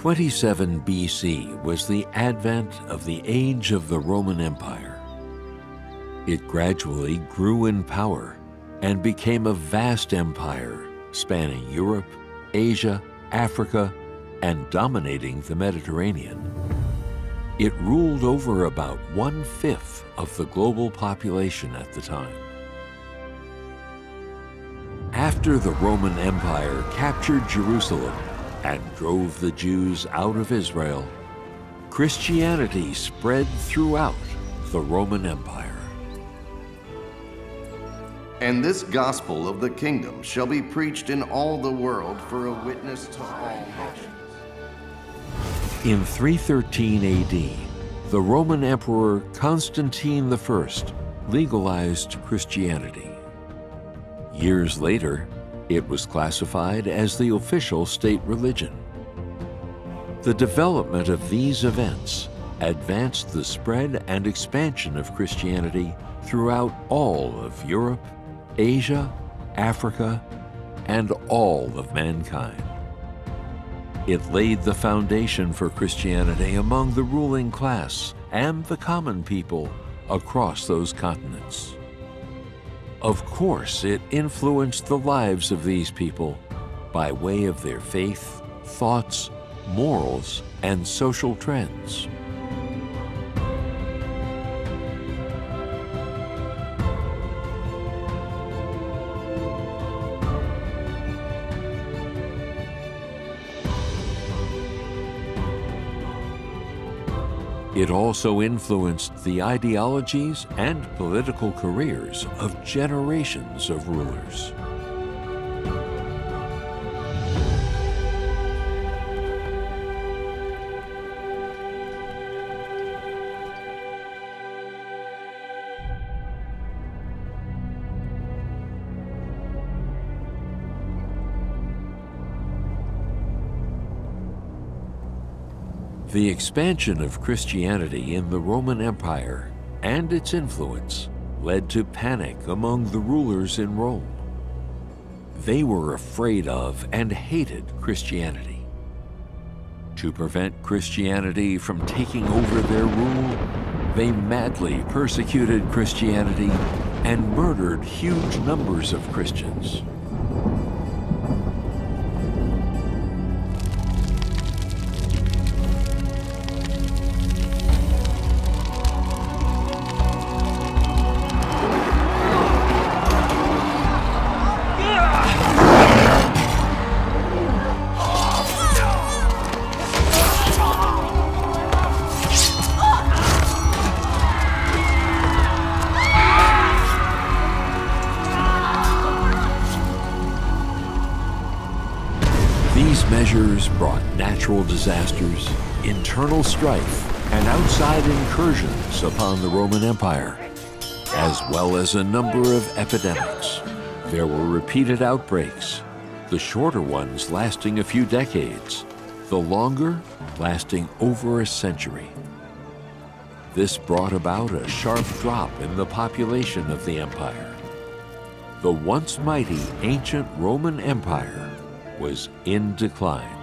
27 BC was the advent of the age of the Roman Empire. It gradually grew in power and became a vast empire spanning Europe, Asia, Africa, and dominating the Mediterranean. It ruled over about 1/5 of the global population at the time. After the Roman Empire captured Jerusalem and drove the Jews out of Israel, Christianity spread throughout the Roman Empire. And this gospel of the kingdom shall be preached in all the world for a witness to all nations. In 313 AD, the Roman Emperor Constantine I legalized Christianity. Years later, it was classified as the official state religion. The development of these events advanced the spread and expansion of Christianity throughout all of Europe, Asia, Africa, and all of mankind. It laid the foundation for Christianity among the ruling class and the common people across those continents. Of course, it influenced the lives of these people by way of their faith, thoughts, morals, and social trends. It also influenced the ideologies and political careers of generations of rulers. The expansion of Christianity in the Roman Empire and its influence led to panic among the rulers in Rome. They were afraid of and hated Christianity. To prevent Christianity from taking over their rule, they madly persecuted Christianity and murdered huge numbers of Christians. These measures brought natural disasters, internal strife, and outside incursions upon the Roman Empire, as well as a number of epidemics. There were repeated outbreaks, the shorter ones lasting a few decades, the longer lasting over a century. This brought about a sharp drop in the population of the empire. The once mighty ancient Roman Empire was in decline.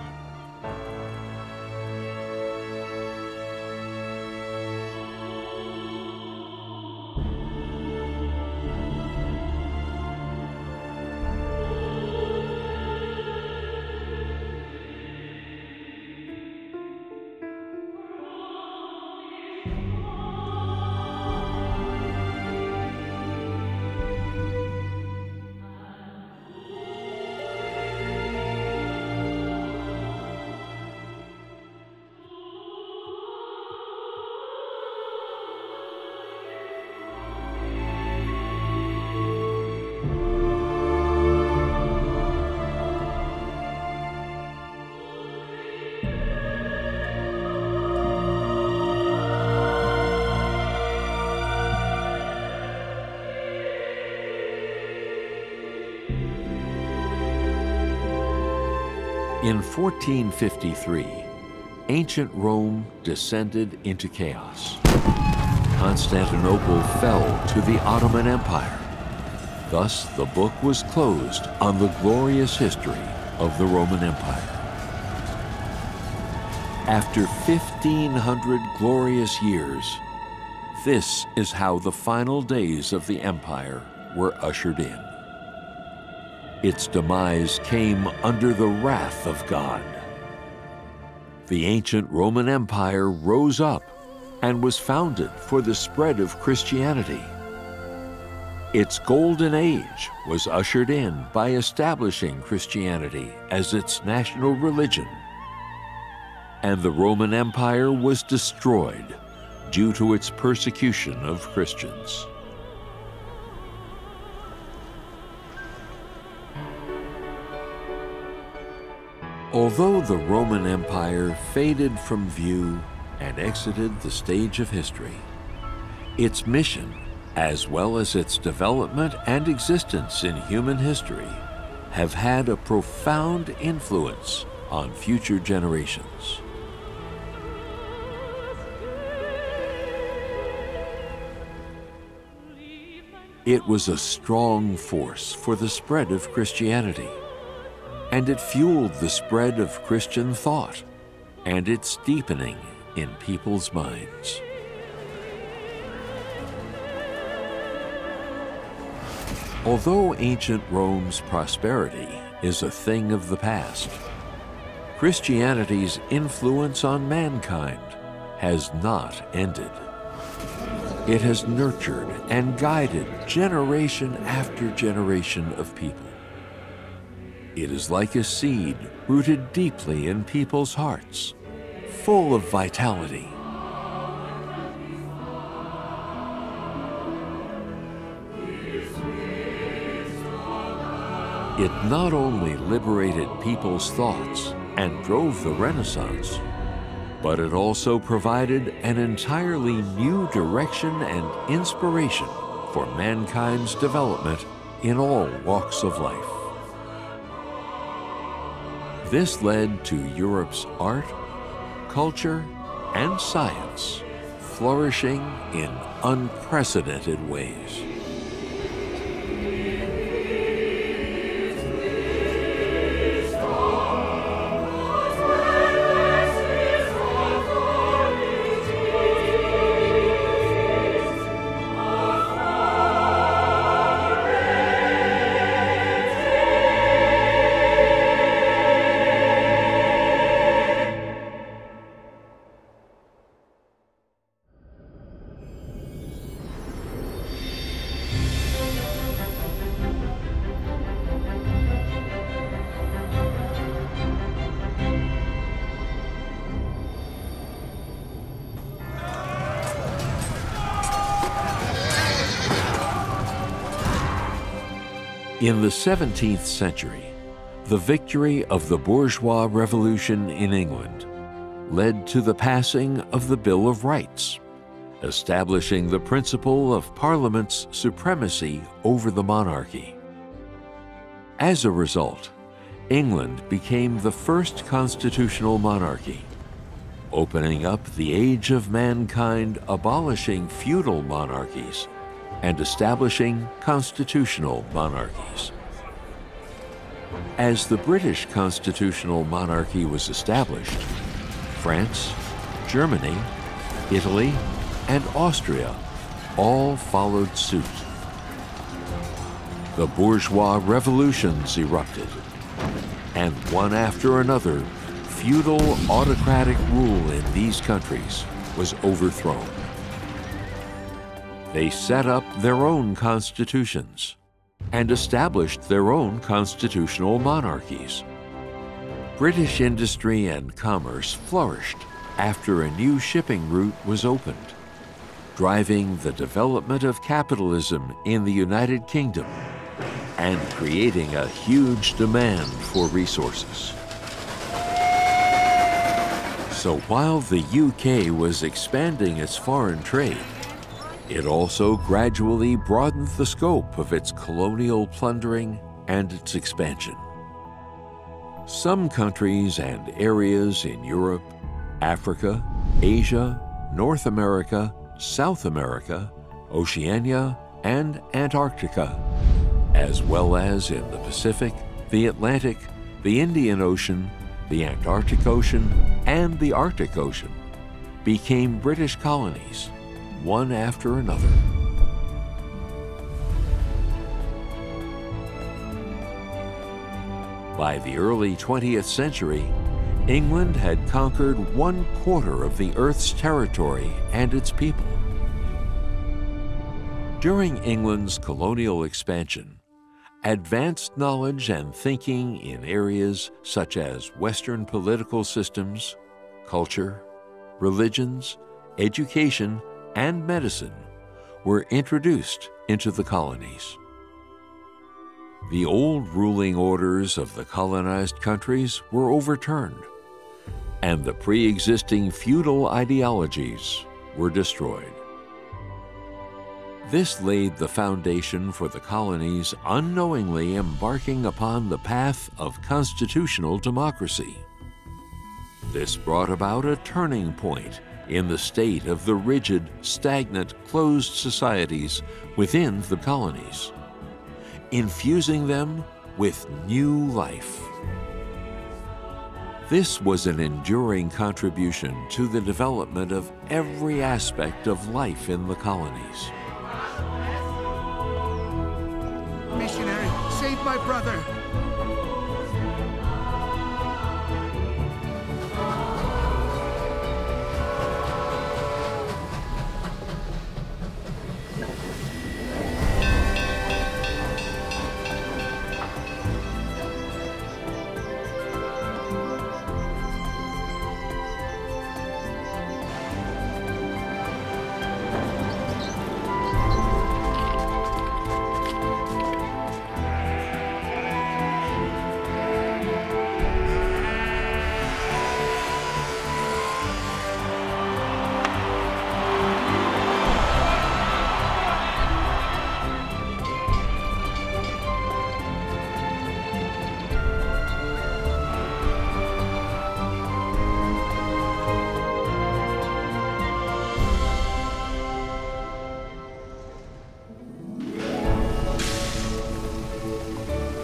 In 1453, ancient Rome descended into chaos. Constantinople fell to the Ottoman Empire. Thus, the book was closed on the glorious history of the Roman Empire. After 1,500 glorious years, this is how the final days of the empire were ushered in. Its demise came under the wrath of God. The ancient Roman Empire rose up and was founded for the spread of Christianity. Its golden age was ushered in by establishing Christianity as its national religion. And the Roman Empire was destroyed due to its persecution of Christians. Although the Roman Empire faded from view and exited the stage of history, its mission, as well as its development and existence in human history, have had a profound influence on future generations. It was a strong force for the spread of Christianity, and it fueled the spread of Christian thought and its deepening in people's minds. Although ancient Rome's prosperity is a thing of the past, Christianity's influence on mankind has not ended. It has nurtured and guided generation after generation of people. It is like a seed rooted deeply in people's hearts, full of vitality. It not only liberated people's thoughts and drove the Renaissance, but it also provided an entirely new direction and inspiration for mankind's development in all walks of life. This led to Europe's art, culture, and science flourishing in unprecedented ways. In the 17th century, the victory of the bourgeois revolution in England led to the passing of the Bill of Rights, establishing the principle of Parliament's supremacy over the monarchy. As a result, England became the first constitutional monarchy, opening up the age of mankind, abolishing feudal monarchies and establishing constitutional monarchies. As the British constitutional monarchy was established, France, Germany, Italy, and Austria all followed suit. The bourgeois revolutions erupted, and one after another, feudal autocratic rule in these countries was overthrown. They set up their own constitutions and established their own constitutional monarchies. British industry and commerce flourished after a new shipping route was opened, driving the development of capitalism in the United Kingdom and creating a huge demand for resources. So while the UK was expanding its foreign trade, it also gradually broadened the scope of its colonial plundering and its expansion. Some countries and areas in Europe, Africa, Asia, North America, South America, Oceania, and Antarctica, as well as in the Pacific, the Atlantic, the Indian Ocean, the Antarctic Ocean, and the Arctic Ocean became British colonies, one after another. By the early 20th century, England had conquered 1/4 of the Earth's territory and its people. During England's colonial expansion, advanced knowledge and thinking in areas such as Western political systems, culture, religions, education, and medicine were introduced into the colonies. The old ruling orders of the colonized countries were overturned, and the pre-existing feudal ideologies were destroyed. This laid the foundation for the colonies unknowingly embarking upon the path of constitutional democracy. This brought about a turning point in the state of the rigid, stagnant, closed societies within the colonies, infusing them with new life. This was an enduring contribution to the development of every aspect of life in the colonies. Missionary, save my brother!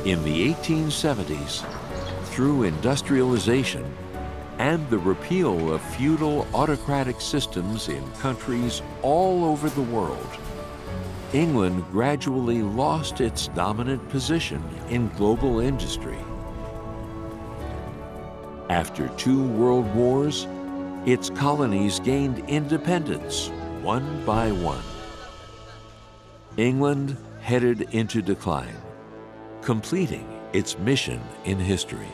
In the 1870s, through industrialization and the repeal of feudal autocratic systems in countries all over the world, England gradually lost its dominant position in global industry. After 2 world wars, its colonies gained independence one by one. England headed into decline, completing its mission in history.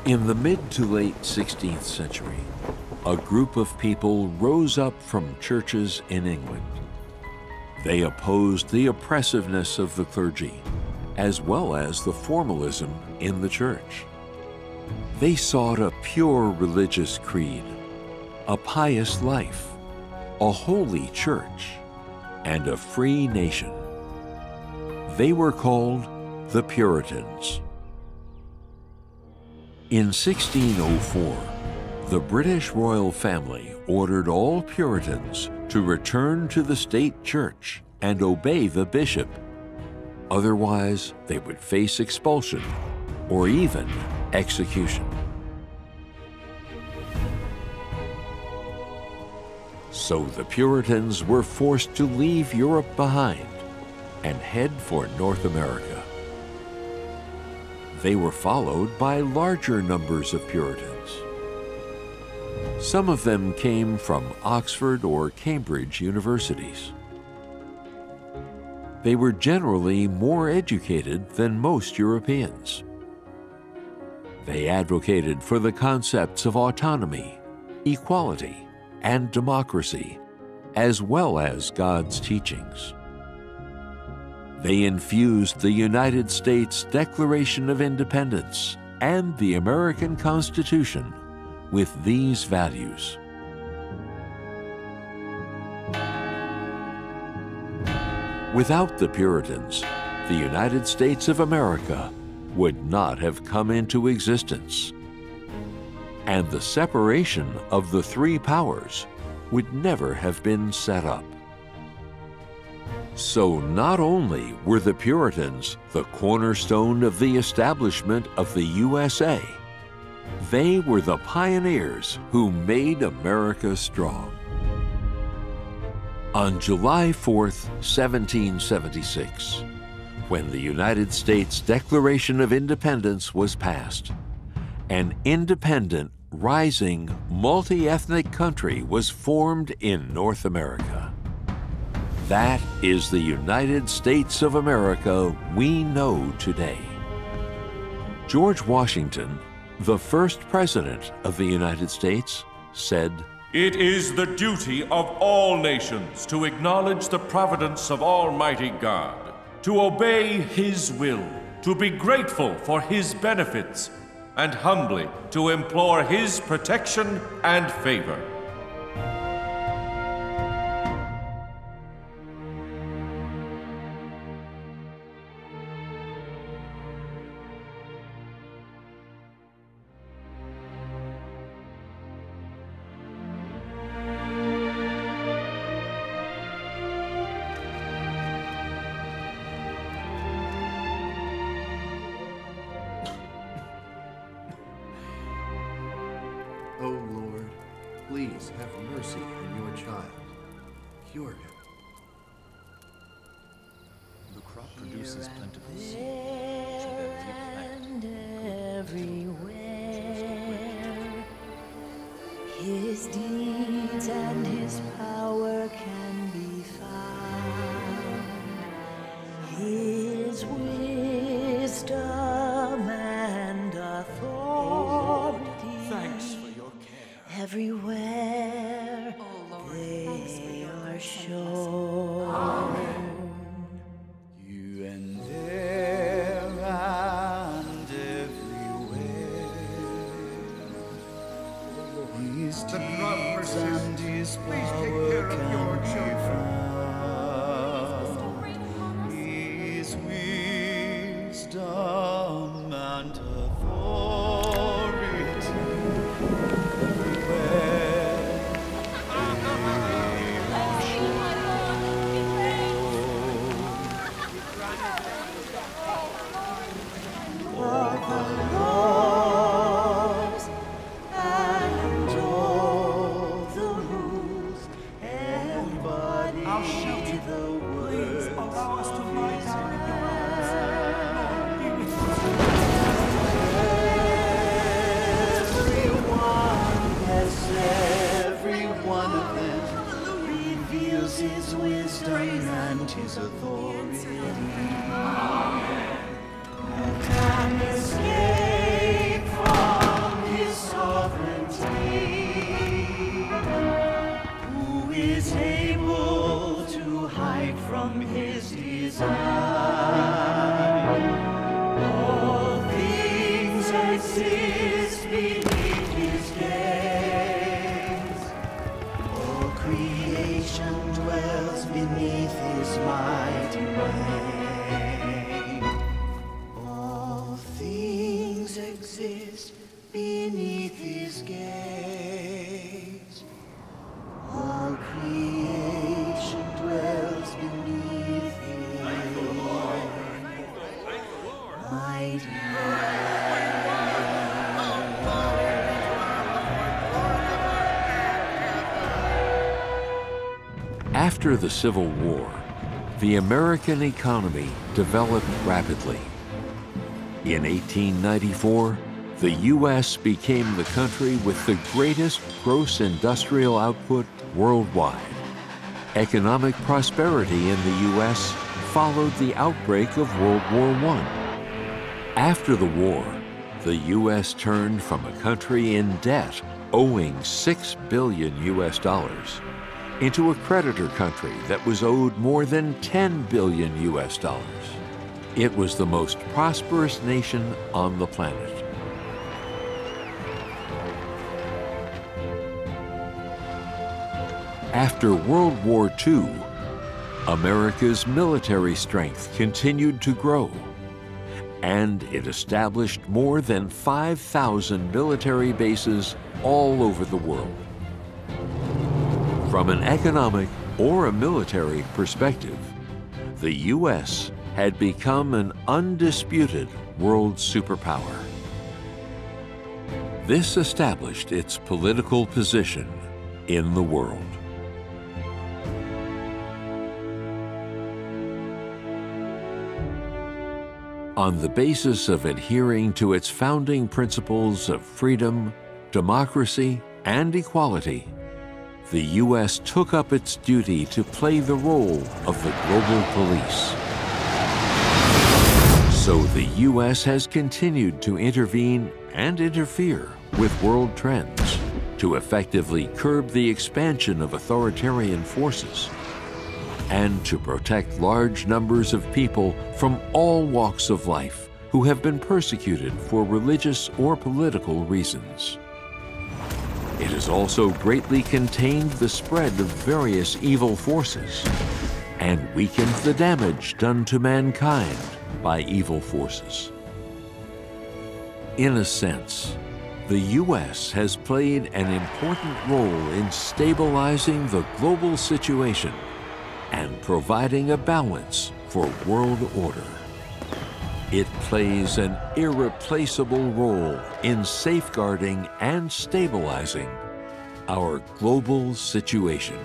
In the mid to late 16th century, a group of people rose up from churches in England. They opposed the oppressiveness of the clergy, as well as the formalism in the church. They sought a pure religious creed, a pious life, a holy church, and a free nation. They were called the Puritans. In 1604, the British royal family ordered all Puritans to return to the state church and obey the bishop. Otherwise, they would face expulsion or even execution. So the Puritans were forced to leave Europe behind and head for North America. They were followed by larger numbers of Puritans. Some of them came from Oxford or Cambridge universities. They were generally more educated than most Europeans. They advocated for the concepts of autonomy, equality, and democracy, as well as God's teachings. They infused the United States Declaration of Independence and the American Constitution with these values. Without the Puritans, the United States of America would not have come into existence. And the separation of the three powers would never have been set up. So not only were the Puritans the cornerstone of the establishment of the USA, they were the pioneers who made America strong. On July 4th, 1776, when the United States Declaration of Independence was passed, an independent, rising, multi-ethnic country was formed in North America. That is the United States of America we know today. George Washington, the first president of the United States, said, "It is the duty of all nations to acknowledge the providence of Almighty God, to obey His will, to be grateful for His benefits, and humbly to implore His protection and favor." O Lord, please have mercy on your child. Cure him. The crop produces plentiful seed. And everywhere, His deeds and His power can be found. His wisdom and authority. Thanks for your care. Everywhere they are shown. You and there and everywhere. His The crop deeds and His Please take power care of your can be children. found. His wisdom and authority. Laws and all the rules embody the words. Allow us to lie down in your arms. Be with us. Everyone, yes, every one of them reveals His wisdom and His authority. Can escape from His sovereignty. Who is able to hide from His design? All things exist beneath His gaze. All creation dwells beneath His mighty reign. All things exist beneath His gaze. All creation dwells beneath His mighty After the Civil War, the American economy developed rapidly. In 1894, the U.S. became the country with the greatest gross industrial output worldwide. Economic prosperity in the U.S. followed the outbreak of World War I. After the war, the U.S. turned from a country in debt, owing $6 billion into a creditor country that was owed more than $10 billion. It was the most prosperous nation on the planet. After World War II, America's military strength continued to grow, and it established more than 5,000 military bases all over the world. From an economic or a military perspective, the U.S. had become an undisputed world superpower. This established its political position in the world. On the basis of adhering to its founding principles of freedom, democracy, and equality, the U.S. took up its duty to play the role of the global police. So the U.S. has continued to intervene and interfere with world trends to effectively curb the expansion of authoritarian forces and to protect large numbers of people from all walks of life who have been persecuted for religious or political reasons. It has also greatly contained the spread of various evil forces and weakened the damage done to mankind by evil forces. In a sense, the U.S. has played an important role in stabilizing the global situation and providing a balance for world order. It plays an irreplaceable role in safeguarding and stabilizing our global situation.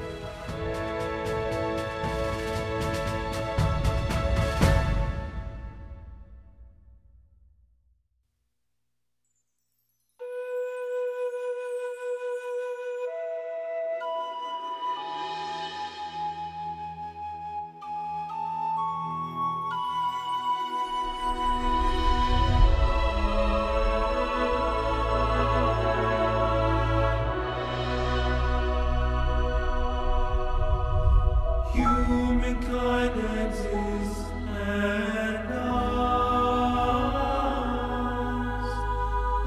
Humankind exists and us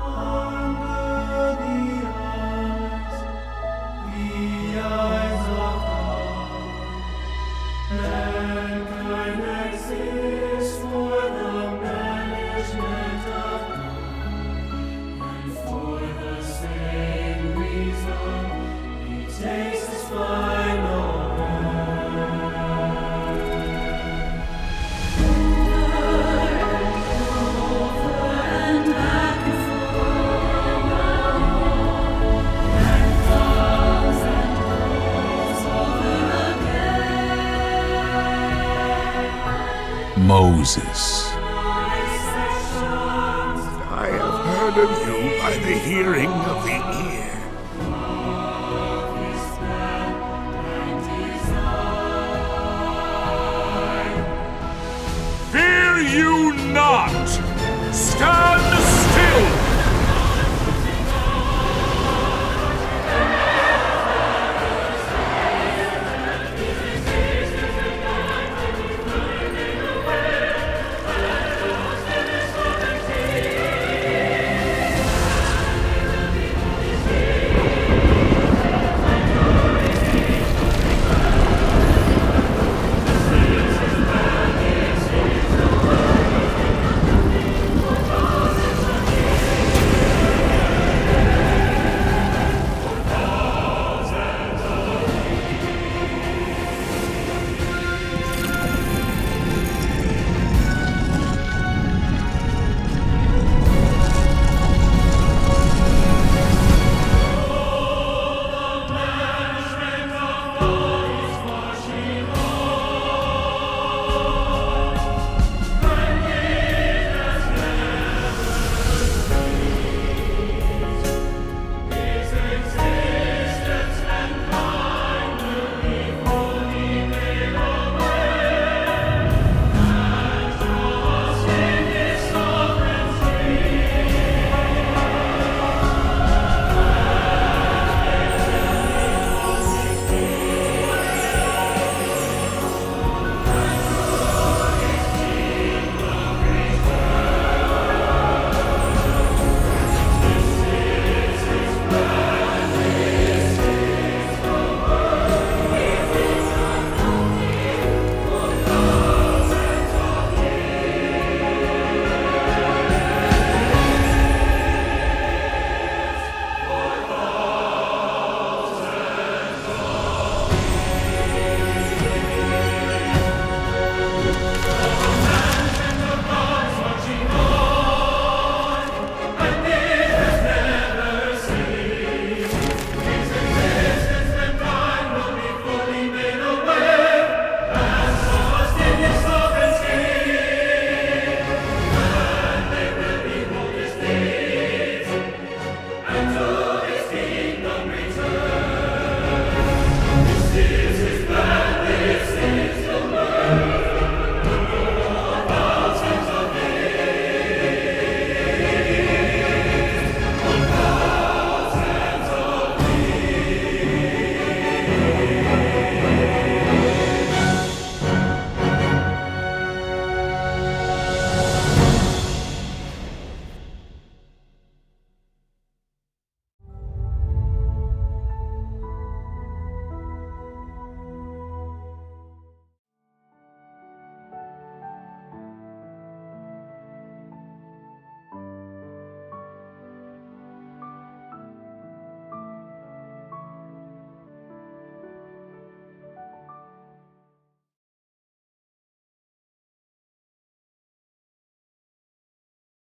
under the eyes of God. Mankind exists for the management of God, and for the same reason He takes His final. Moses. I have heard of you by the hearing of the ear. Fear you not! Stand